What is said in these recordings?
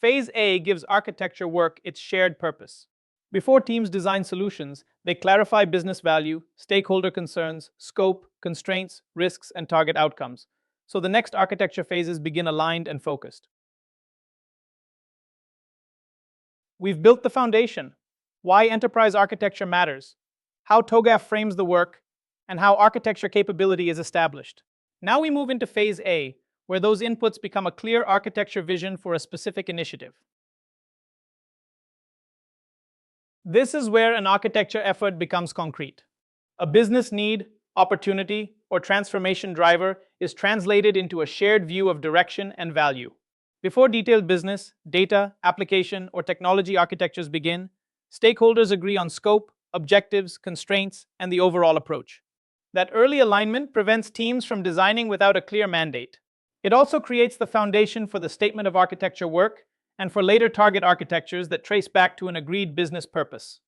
Phase A gives architecture work its shared purpose. Before teams design solutions, they clarify business value, stakeholder concerns, scope, constraints, risks, and target outcomes, so the next architecture phases begin aligned and focused. We've built the foundation: why enterprise architecture matters, how TOGAF frames the work, and how architecture capability is established. Now we move into Phase A, where those inputs become a clear architecture vision for a specific initiative. This is where an architecture effort becomes concrete. A business need, opportunity, or transformation driver is translated into a shared view of direction and value. Before detailed business, data, application, or technology architectures begin, stakeholders agree on scope, objectives, constraints, and the overall approach. That early alignment prevents teams from designing without a clear mandate. It also creates the foundation for the statement of architecture work and for later target architectures that trace back to an agreed business purpose.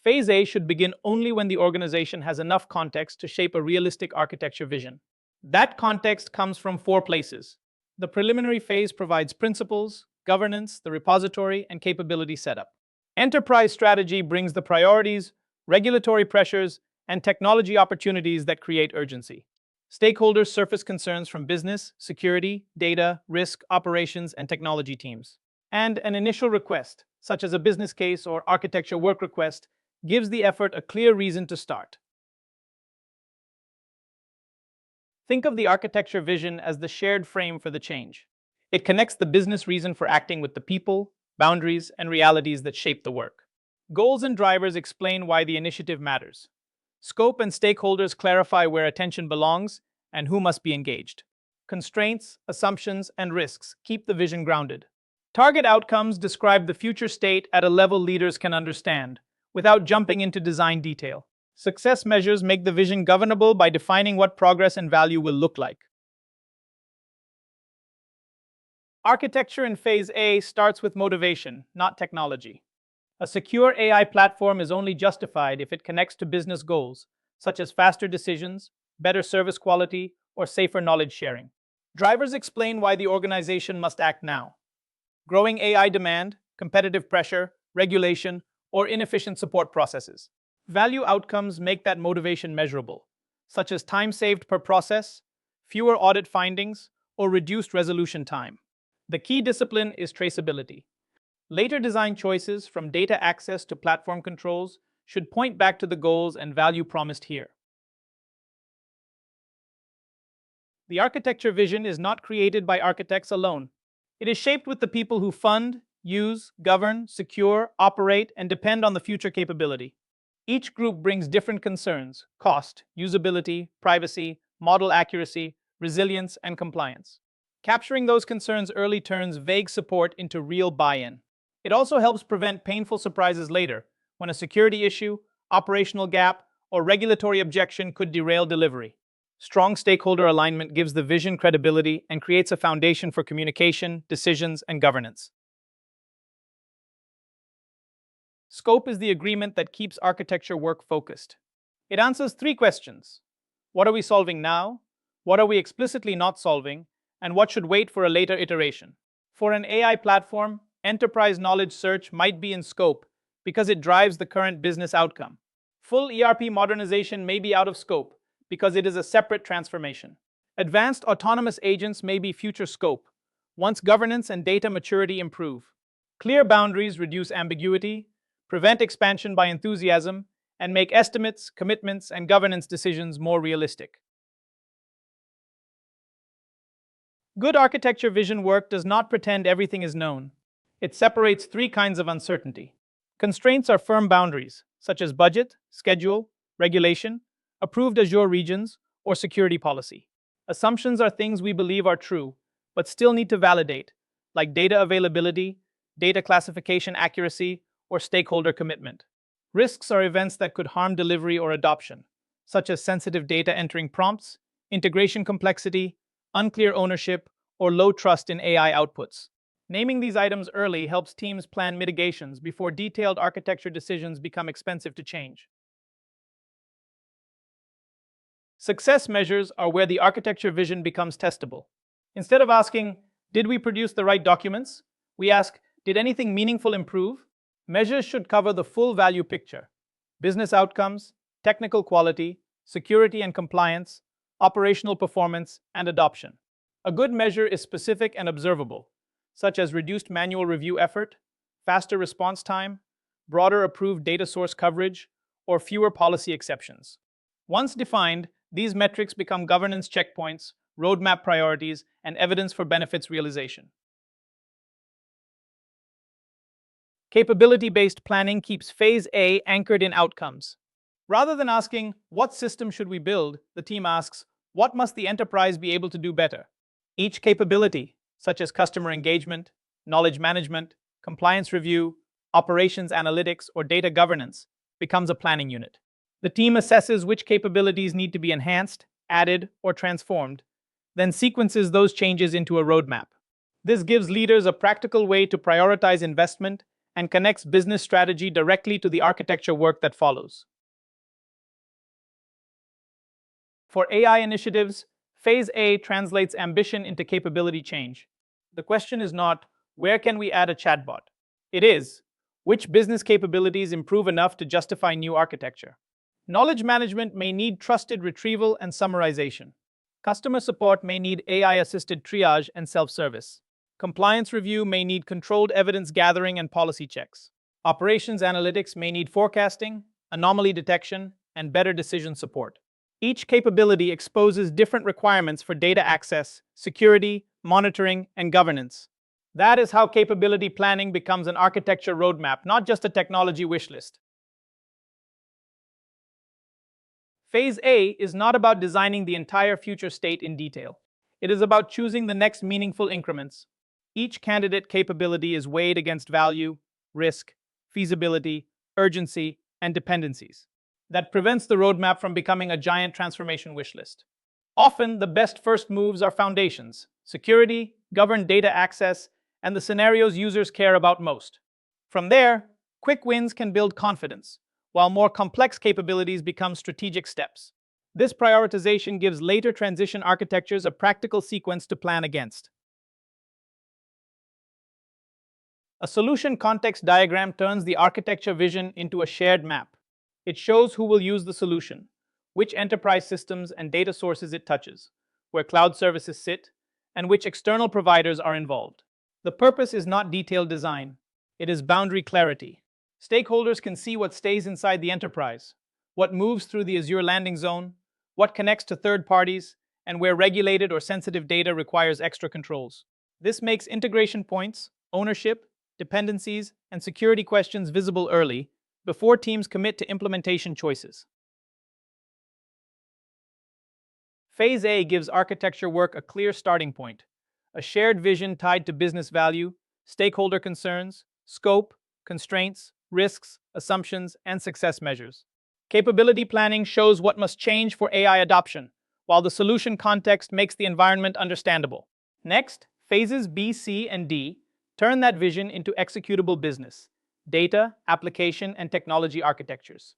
Phase A should begin only when the organization has enough context to shape a realistic architecture vision. That context comes from four places. The preliminary phase provides principles, governance, the repository, and capability setup. Enterprise strategy brings the priorities, regulatory pressures, and technology opportunities that create urgency. Stakeholders surface concerns from business, security, data, risk, operations, and technology teams. And an initial request, such as a business case or architecture work request, gives the effort a clear reason to start. Think of the architecture vision as the shared frame for the change. It connects the business reason for acting with the people, boundaries, and realities that shape the work. Goals and drivers explain why the initiative matters. Scope and stakeholders clarify where attention belongs and who must be engaged. Constraints, assumptions, and risks keep the vision grounded. Target outcomes describe the future state at a level leaders can understand, without jumping into design detail. Success measures make the vision governable by defining what progress and value will look like. Architecture in Phase A starts with motivation, not technology. A secure AI platform is only justified if it connects to business goals, such as faster decisions, better service quality, or safer knowledge sharing. Drivers explain why the organization must act now. Growing AI demand, competitive pressure, regulation, or inefficient support processes. Value outcomes make that motivation measurable, such as time saved per process, fewer audit findings, or reduced resolution time. The key discipline is traceability. Later design choices, from data access to platform controls, should point back to the goals and value promised here. The architecture vision is not created by architects alone. It is shaped with the people who fund, use, govern, secure, operate, and depend on the future capability. Each group brings different concerns: cost, usability, privacy, model accuracy, resilience, and compliance. Capturing those concerns early turns vague support into real buy-in. It also helps prevent painful surprises later, when a security issue, operational gap, or regulatory objection could derail delivery. Strong stakeholder alignment gives the vision credibility and creates a foundation for communication, decisions, and governance. Scope is the agreement that keeps architecture work focused. It answers three questions: what are we solving now? What are we explicitly not solving? And what should wait for a later iteration? For an AI platform, enterprise knowledge search might be in scope because it drives the current business outcome. Full ERP modernization may be out of scope because it is a separate transformation. Advanced autonomous agents may be future scope once governance and data maturity improve. Clear boundaries reduce ambiguity, prevent expansion by enthusiasm, and make estimates, commitments, and governance decisions more realistic. Good architecture vision work does not pretend everything is known. It separates three kinds of uncertainty. Constraints are firm boundaries, such as budget, schedule, regulation, approved Azure regions, or security policy. Assumptions are things we believe are true, but still need to validate, like data availability, data classification accuracy, or stakeholder commitment. Risks are events that could harm delivery or adoption, such as sensitive data entering prompts, integration complexity, unclear ownership, or low trust in AI outputs. Naming these items early helps teams plan mitigations before detailed architecture decisions become expensive to change. Success measures are where the architecture vision becomes testable. Instead of asking, did we produce the right documents? We ask, did anything meaningful improve? Measures should cover the full value picture: business outcomes, technical quality, security and compliance, operational performance, and adoption. A good measure is specific and observable, such as reduced manual review effort, faster response time, broader approved data source coverage, or fewer policy exceptions. Once defined, these metrics become governance checkpoints, roadmap priorities, and evidence for benefits realization. Capability-based planning keeps Phase A anchored in outcomes. Rather than asking, what system should we build, the team asks, what must the enterprise be able to do better? Each capability, such as customer engagement, knowledge management, compliance review, operations analytics, or data governance, becomes a planning unit. The team assesses which capabilities need to be enhanced, added, or transformed, then sequences those changes into a roadmap. This gives leaders a practical way to prioritize investment and connects business strategy directly to the architecture work that follows. For AI initiatives, Phase A translates ambition into capability change. The question is not, where can we add a chatbot? It is, which business capabilities improve enough to justify new architecture? Knowledge management may need trusted retrieval and summarization. Customer support may need AI-assisted triage and self-service. Compliance review may need controlled evidence gathering and policy checks. Operations analytics may need forecasting, anomaly detection, and better decision support. Each capability exposes different requirements for data access, security, monitoring, and governance. That is how capability planning becomes an architecture roadmap, not just a technology wish list. Phase A is not about designing the entire future state in detail. It is about choosing the next meaningful increments. Each candidate capability is weighed against value, risk, feasibility, urgency, and dependencies. That prevents the roadmap from becoming a giant transformation wish list. Often, the best first moves are foundations: security, governed data access, and the scenarios users care about most. From there, quick wins can build confidence, while more complex capabilities become strategic steps. This prioritization gives later transition architectures a practical sequence to plan against. A solution context diagram turns the architecture vision into a shared map. It shows who will use the solution, which enterprise systems and data sources it touches, where cloud services sit, and which external providers are involved. The purpose is not detailed design, it is boundary clarity. Stakeholders can see what stays inside the enterprise, what moves through the Azure landing zone, what connects to third parties, and where regulated or sensitive data requires extra controls. This makes integration points, ownership, dependencies, and security questions visible early, before teams commit to implementation choices. Phase A gives architecture work a clear starting point, a shared vision tied to business value, stakeholder concerns, scope, constraints, risks, assumptions, and success measures. Capability planning shows what must change for AI adoption, while the solution context makes the environment understandable. Next, phases B, C, and D turn that vision into executable business, data, application, and technology architectures.